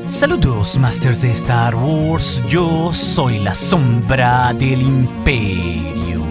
Saludos, Masters de Star Wars. Yo soy la sombra del Imperio.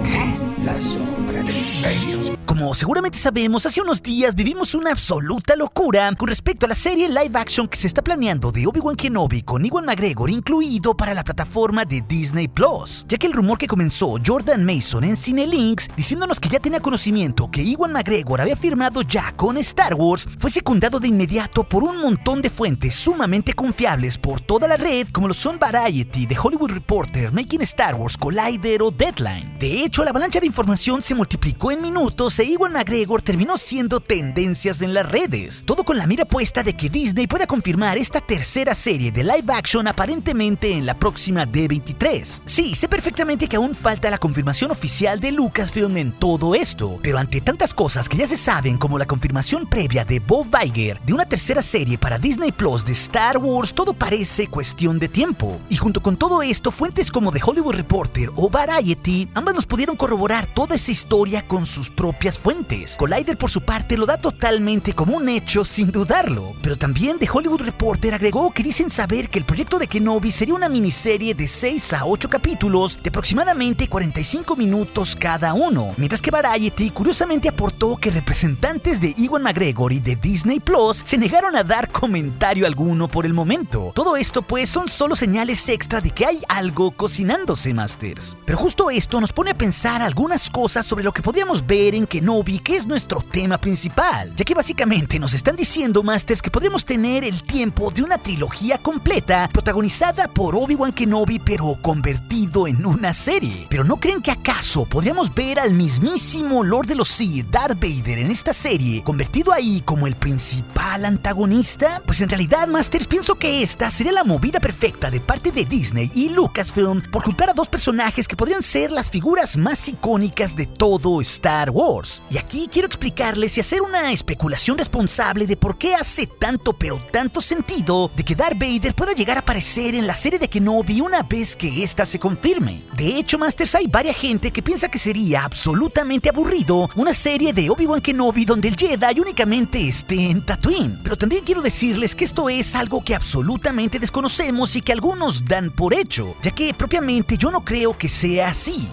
¿Qué? La sombra del Imperio. Como seguramente sabemos, hace unos días vivimos una absoluta locura con respecto a la serie live action que se está planeando de Obi-Wan Kenobi con Ewan McGregor incluido para la plataforma de Disney Plus, ya que el rumor que comenzó Jordan Mason en CineLinks diciéndonos que ya tenía conocimiento que Ewan McGregor había firmado ya con Star Wars fue secundado de inmediato por un montón de fuentes sumamente confiables por toda la red, como lo son Variety, The Hollywood Reporter, Making Star Wars, Collider o Deadline. De hecho, la avalancha de información se multiplicó en minutos e Ewan McGregor terminó siendo tendencias en las redes, todo con la mira puesta de que Disney pueda confirmar esta tercera serie de live action aparentemente en la próxima D23. Sí, sé perfectamente que aún falta la confirmación oficial de Lucasfilm en todo esto, pero ante tantas cosas que ya se saben como la confirmación previa de Bob Iger de una tercera serie para Disney Plus de Star Wars, todo parece cuestión de tiempo. Y junto con todo esto, fuentes como The Hollywood Reporter o Variety, ambas nos pudieron corroborar toda esa historia con sus propias fuentes. Collider por su parte lo da totalmente como un hecho sin dudarlo, pero también The Hollywood Reporter agregó que dicen saber que el proyecto de Kenobi sería una miniserie de 6 a 8 capítulos de aproximadamente 45 minutos cada uno, mientras que Variety curiosamente aportó que representantes de Ewan McGregor y de Disney Plus se negaron a dar comentario alguno por el momento. Todo esto pues son solo señales extra de que hay algo cocinándose, Masters. Pero justo esto nos pone a pensar algunas cosas sobre lo que podríamos ver en Kenobi, que es nuestro tema principal, ya que básicamente nos están diciendo, Masters, que podríamos tener el tiempo de una trilogía completa protagonizada por Obi-Wan Kenobi pero convertido en una serie. ¿Pero no creen que acaso podríamos ver al mismísimo Lord de los Sith, Darth Vader, en esta serie convertido ahí como el principal antagonista? Pues en realidad, Masters, pienso que esta sería la movida perfecta de parte de Disney y Lucasfilm por juntar a dos personajes que podrían ser las figuras más icónicas de todo Star Wars. Y aquí quiero explicarles y hacer una especulación responsable de por qué hace tanto pero tanto sentido de que Darth Vader pueda llegar a aparecer en la serie de Kenobi una vez que esta se confirme. De hecho, Masters, hay varias gente que piensa que sería absolutamente aburrido una serie de Obi-Wan Kenobi donde el Jedi únicamente esté en Tatooine. Pero también quiero decirles que esto es algo que absolutamente desconocemos y que algunos dan por hecho, ya que propiamente yo no creo que sea así,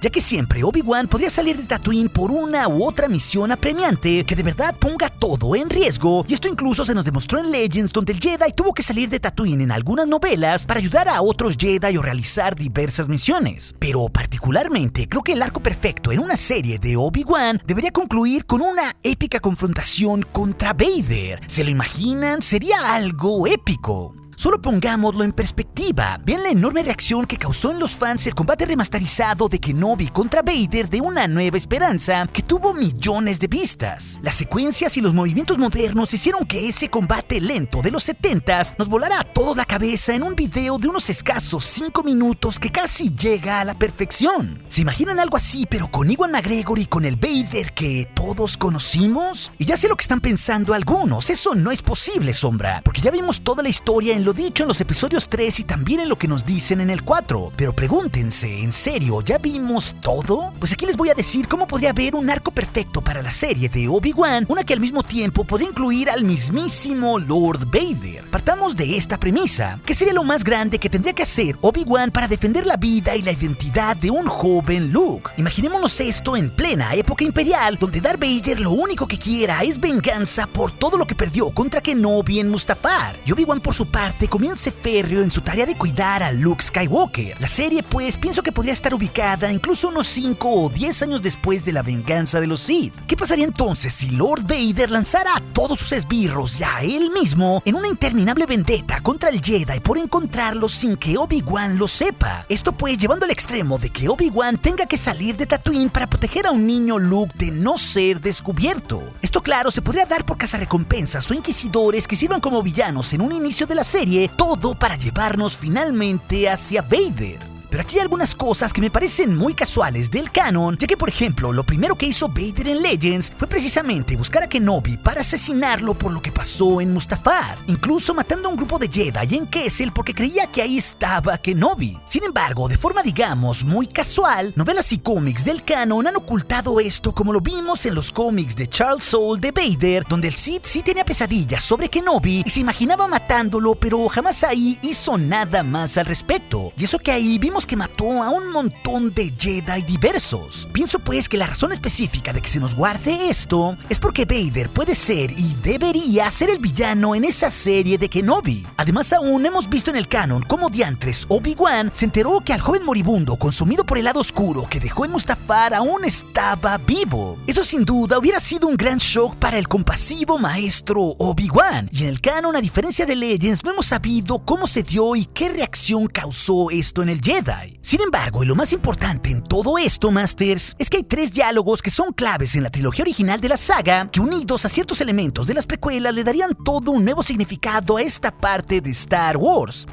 ya que siempre Obi-Wan podría salir de Tatooine por una u otra misión apremiante que de verdad ponga todo en riesgo, y esto incluso se nos demostró en Legends, donde el Jedi tuvo que salir de Tatooine en algunas novelas para ayudar a otros Jedi o realizar diversas misiones. Pero particularmente creo que el arco perfecto en una serie de Obi-Wan debería concluir con una épica confrontación contra Vader. ¿Se lo imaginan? Sería algo épico. Solo pongámoslo en perspectiva. Vean la enorme reacción que causó en los fans el combate remasterizado de Kenobi contra Vader de Una Nueva Esperanza, que tuvo millones de vistas. Las secuencias y los movimientos modernos hicieron que ese combate lento de los 70s nos volara a toda la cabeza en un video de unos escasos 5 minutos que casi llega a la perfección. ¿Se imaginan algo así, pero con Ewan McGregor y con el Vader que todos conocimos? Y ya sé lo que están pensando algunos, eso no es posible, Sombra, porque ya vimos toda la historia en lo dicho en los episodios 3 y también en lo que nos dicen en el 4. Pero pregúntense, ¿en serio ya vimos todo? Pues aquí les voy a decir cómo podría haber un arco perfecto para la serie de Obi-Wan, una que al mismo tiempo podría incluir al mismísimo Lord Vader. Partamos de esta premisa: ¿qué sería lo más grande que tendría que hacer Obi-Wan para defender la vida y la identidad de un joven Luke? Imaginémonos esto en plena época imperial, donde Darth Vader lo único que quiera es venganza por todo lo que perdió contra Kenobi en Mustafar, y Obi-Wan por su parte comience férreo en su tarea de cuidar a Luke Skywalker. La serie pues pienso que podría estar ubicada incluso unos 5 o 10 años después de la venganza de los Sith. ¿Qué pasaría entonces si Lord Vader lanzara a todos sus esbirros y a él mismo en una interminable vendetta contra el Jedi por encontrarlos sin que Obi-Wan lo sepa? Esto pues llevando al extremo de que Obi-Wan tenga que salir de Tatooine para proteger a un niño Luke de no ser descubierto. Esto claro se podría dar por cazarrecompensas o inquisidores que sirvan como villanos en un inicio de la serie, todo para llevarnos finalmente hacia Vader. Pero aquí hay algunas cosas que me parecen muy casuales del canon, ya que por ejemplo, lo primero que hizo Vader en Legends fue precisamente buscar a Kenobi para asesinarlo por lo que pasó en Mustafar, incluso matando a un grupo de Jedi en Kessel porque creía que ahí estaba Kenobi. Sin embargo, de forma digamos muy casual, novelas y cómics del canon han ocultado esto, como lo vimos en los cómics de Charles Soule de Vader, donde el Sith sí tenía pesadillas sobre Kenobi y se imaginaba matándolo, pero jamás ahí hizo nada más al respecto. Y eso que ahí vimos que mató a un montón de Jedi diversos. Pienso pues que la razón específica de que se nos guarde esto es porque Vader puede ser y debería ser el villano en esa serie de Kenobi. Además, aún hemos visto en el canon cómo diantres Obi-Wan se enteró que al joven moribundo consumido por el lado oscuro que dejó en Mustafar aún estaba vivo. Eso sin duda hubiera sido un gran shock para el compasivo maestro Obi-Wan. Y en el canon, a diferencia de Legends, no hemos sabido cómo se dio y qué reacción causó esto en el Jedi. Sin embargo, y lo más importante en todo esto, Masters, es que hay 3 diálogos que son claves en la trilogía original de la saga, que unidos a ciertos elementos de las precuelas le darían todo un nuevo significado a esta parte de Star Wars.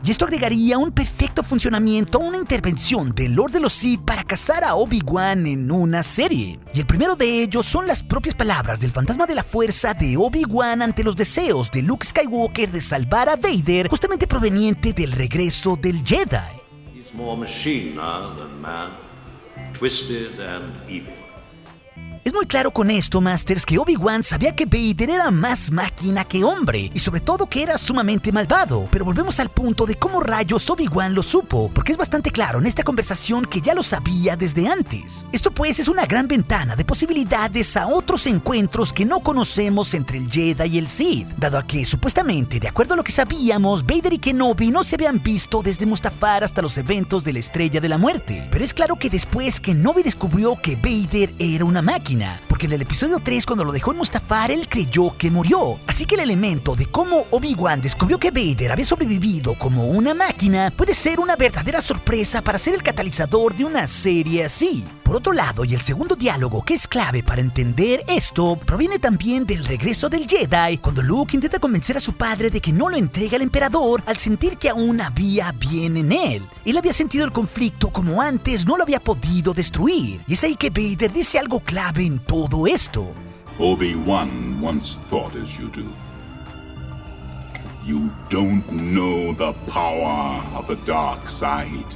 Y esto agregaría un perfecto funcionamiento a una intervención del Lord de los Sith para cazar a Obi-Wan en una serie. Y el primero de ellos son las propias palabras del fantasma de la fuerza de Obi-Wan ante los deseos de Luke Skywalker de salvar a Vader, justamente proveniente del regreso del Jedi. He's more machine now than man, twisted and evil. Es muy claro con esto, Masters, que Obi-Wan sabía que Vader era más máquina que hombre, y sobre todo que era sumamente malvado. Pero volvemos al punto de cómo rayos Obi-Wan lo supo, porque es bastante claro en esta conversación que ya lo sabía desde antes. Esto pues es una gran ventana de posibilidades a otros encuentros que no conocemos entre el Jedi y el Sith, dado a que supuestamente, de acuerdo a lo que sabíamos, Vader y Kenobi no se habían visto desde Mustafar hasta los eventos de la Estrella de la Muerte. Pero es claro que después Kenobi descubrió que Vader era una máquina, porque en el episodio 3, cuando lo dejó en Mustafar, él creyó que murió. Así que el elemento de cómo Obi-Wan descubrió que Vader había sobrevivido como una máquina puede ser una verdadera sorpresa para ser el catalizador de una serie así. Por otro lado, y el segundo diálogo que es clave para entender esto, proviene también del regreso del Jedi, cuando Luke intenta convencer a su padre de que no lo entregue al emperador al sentir que aún había bien en él. Él había sentido el conflicto como antes no lo había podido destruir, y es ahí que Vader dice algo clave en todo esto. Obi-Wan once thought as you do. You don't know the power of the dark side.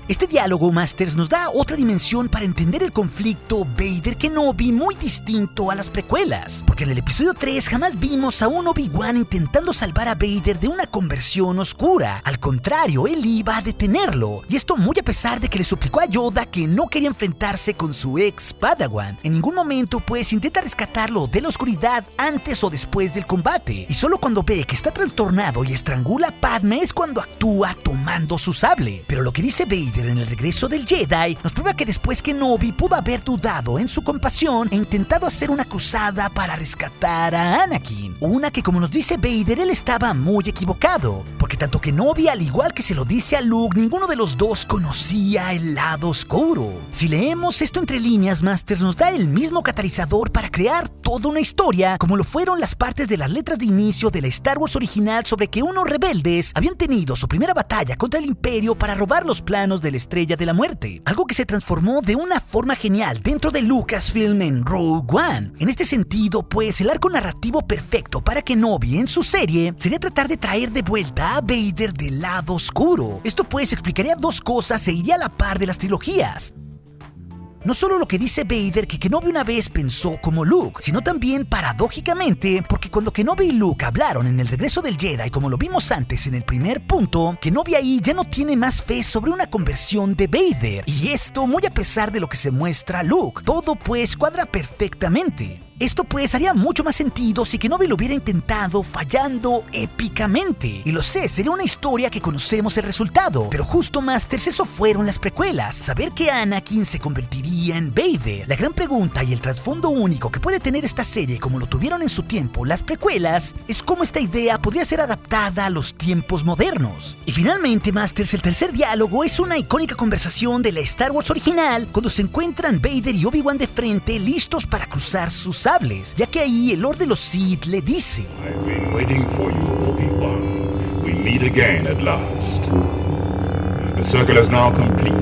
Este diálogo, Masters, nos da otra dimensión para entender el conflicto Vader-Kenobi muy distinto a las precuelas, porque en el episodio 3 jamás vimos a un Obi-Wan intentando salvar a Vader de una conversión oscura. Al contrario, él iba a detenerlo, y esto muy a pesar de que le suplicó a Yoda que no quería enfrentarse con su ex Padawan. En ningún momento pues intenta rescatarlo de la oscuridad antes o después del combate, y solo cuando ve que está trastornado y estrangula a Padme es cuando actúa tomando su sable. Pero lo que dice Vader en el regreso del Jedi nos prueba que después Kenobi pudo haber dudado en su compasión e intentado hacer una cruzada para rescatar a Anakin, una que, como nos dice Vader, él estaba muy equivocado, porque tanto Kenobi, al igual que se lo dice a Luke, ninguno de los dos conocía el lado oscuro. Si leemos esto entre líneas, Masters, nos da el mismo catalizador para crear toda una historia, como lo fueron las partes de las letras de inicio de la Star Wars original sobre que unos rebeldes habían tenido su primera batalla contra el Imperio para robar los planos de la Estrella de la Muerte, algo que se transformó de una forma genial dentro de Lucasfilm en Rogue One. En este sentido, pues, el arco narrativo perfecto para Kenobi en su serie sería tratar de traer de vuelta a Vader del lado oscuro. Esto pues explicaría 2 cosas e iría a la par de las trilogías. No solo lo que dice Vader que Kenobi una vez pensó como Luke, sino también paradójicamente, porque cuando Kenobi y Luke hablaron en el regreso del Jedi, como lo vimos antes en el primer punto, Kenobi ahí ya no tiene más fe sobre una conversión de Vader, y esto muy a pesar de lo que se muestra Luke. Todo pues cuadra perfectamente. Esto pues haría mucho más sentido si Kenobi lo hubiera intentado fallando épicamente. Y lo sé, sería una historia que conocemos el resultado. Pero justo, Masters, eso fueron las precuelas. Saber que Anakin se convertiría en Vader. La gran pregunta y el trasfondo único que puede tener esta serie, como lo tuvieron en su tiempo las precuelas, es cómo esta idea podría ser adaptada a los tiempos modernos. Y finalmente, Masters, el tercer diálogo es una icónica conversación de la Star Wars original, cuando se encuentran Vader y Obi-Wan de frente, listos para cruzar sus sables, ya que ahí el Lord de los Sith le dice: I've been waiting for you, Obi-Wan. We meet again at last. The circle is now complete.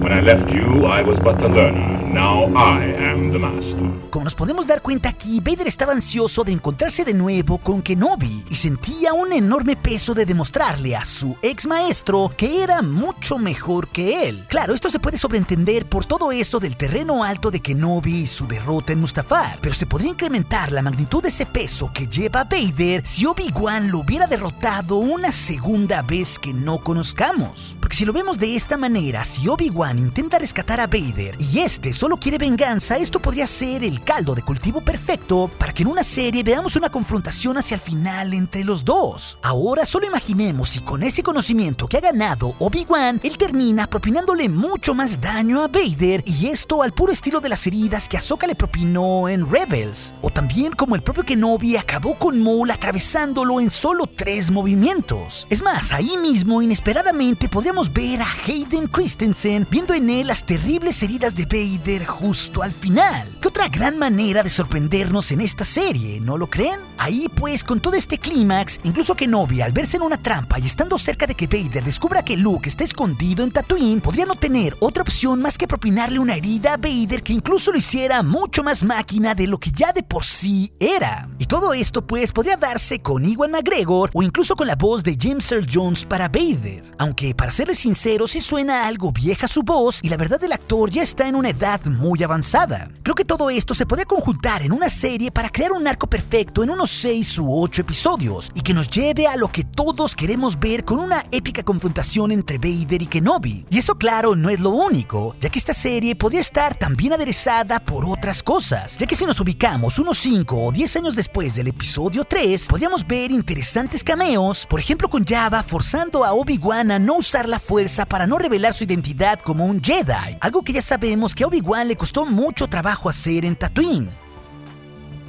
When I left you, I was but the learner. Now I am the master. Como nos podemos dar cuenta aquí, Vader estaba ansioso de encontrarse de nuevo con Kenobi y sentía un enorme peso de demostrarle a su ex maestro que era mucho mejor que él. Claro, esto se puede sobreentender por todo eso del terreno alto de Kenobi y su derrota en Mustafar, pero se podría incrementar la magnitud de ese peso que lleva Vader si Obi-Wan lo hubiera derrotado una segunda vez que no conozcamos. Porque si lo vemos de esta manera, si Obi-Wan intenta rescatar a Vader y este solo quiere venganza, esto podría ser el caldo de cultivo perfecto para que en una serie veamos una confrontación hacia el final entre los dos. Ahora solo imaginemos si con ese conocimiento que ha ganado Obi-Wan, él termina propinándole mucho más daño a Vader, y esto al puro estilo de las heridas que Ahsoka le propinó en Rebels, o también como el propio Kenobi acabó con Maul atravesándolo en solo 3 movimientos. Es más, ahí mismo inesperadamente podríamos ver a Hayden Christensen viendo en él las terribles heridas de Vader justo al final. ¿Qué otra gran manera de sorprendernos en esta serie, no lo creen? Ahí pues, con todo este clímax, incluso Kenobi al verse en una trampa y estando cerca de que Vader descubra que Luke está escondido en Tatooine, podría no tener otra opción más que propinarle una herida a Vader que incluso lo hiciera mucho más máquina de lo que ya de por sí era. Y todo esto pues podría darse con Ewan McGregor o incluso con la voz de James Earl Jones para Vader, aunque para serles sinceros sí suena algo vieja su voz y la verdad el actor ya está en una edad muy avanzada. Creo que todo esto se podría conjuntar en una serie para crear un arco perfecto en unos 6 u 8 episodios y que nos lleve a lo que todos queremos ver, con una épica confrontación entre Vader y Kenobi. Y eso claro no es lo único, ya que esta serie podría estar también aderezada por otras cosas, ya que si nos ubicamos unos 5 o 10 años después del episodio 3, podríamos ver interesantes cameos, por ejemplo con Jabba forzando a Obi-Wan a no usar la fuerza para no revelar su identidad como un Jedi, algo que ya sabemos que a Obi-Wan le costó mucho trabajo hacer en Tatooine.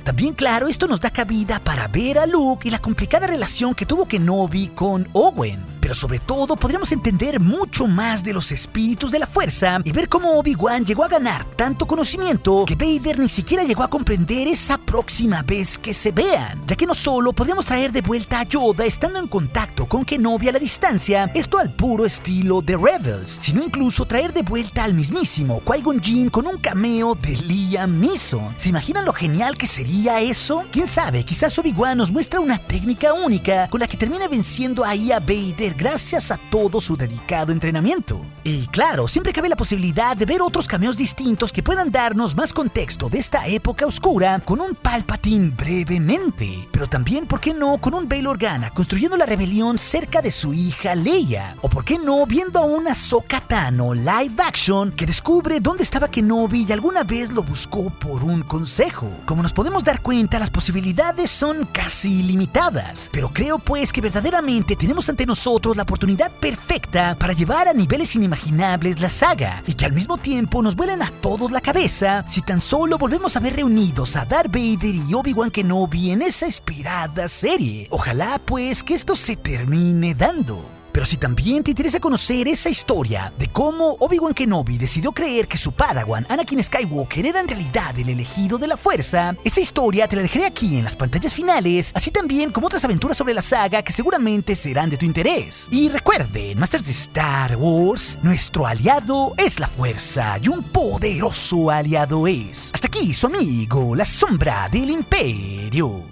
También, claro, esto nos da cabida para ver a Luke y la complicada relación que tuvo Kenobi con Owen. Pero sobre todo podríamos entender mucho más de los espíritus de la fuerza y ver cómo Obi-Wan llegó a ganar tanto conocimiento que Vader ni siquiera llegó a comprender esa próxima vez que se vean, ya que no solo podríamos traer de vuelta a Yoda estando en contacto con Kenobi a la distancia, esto al puro estilo de Rebels, sino incluso traer de vuelta al mismísimo Qui-Gon Jinn con un cameo de Liam Neeson. ¿Se imaginan lo genial que sería eso? ¿Quién sabe? Quizás Obi-Wan nos muestra una técnica única con la que termina venciendo ahí a Vader gracias a todo su dedicado entrenamiento. Y claro, siempre cabe la posibilidad de ver otros cameos distintos que puedan darnos más contexto de esta época oscura con un Palpatine brevemente, pero también, ¿por qué no?, con un Bail Organa construyendo la rebelión cerca de su hija Leia, o ¿por qué no?, viendo a una Ahsoka Tano live action que descubre dónde estaba Kenobi y alguna vez lo buscó por un consejo. Como nos podemos dar cuenta, las posibilidades son casi ilimitadas, pero creo pues que verdaderamente tenemos ante nosotros la oportunidad perfecta para llevar a niveles inimaginables la saga y que al mismo tiempo nos vuelen a todos la cabeza si tan solo volvemos a ver reunidos a Darth Vader y Obi-Wan Kenobi en esa esperada serie. Ojalá pues que esto se termine dando. Pero si también te interesa conocer esa historia de cómo Obi-Wan Kenobi decidió creer que su Padawan Anakin Skywalker era en realidad el elegido de la fuerza, esa historia te la dejaré aquí en las pantallas finales, así también como otras aventuras sobre la saga que seguramente serán de tu interés. Y recuerden, Masters de Star Wars, nuestro aliado es la fuerza y un poderoso aliado es. Hasta aquí su amigo, la sombra del Imperio.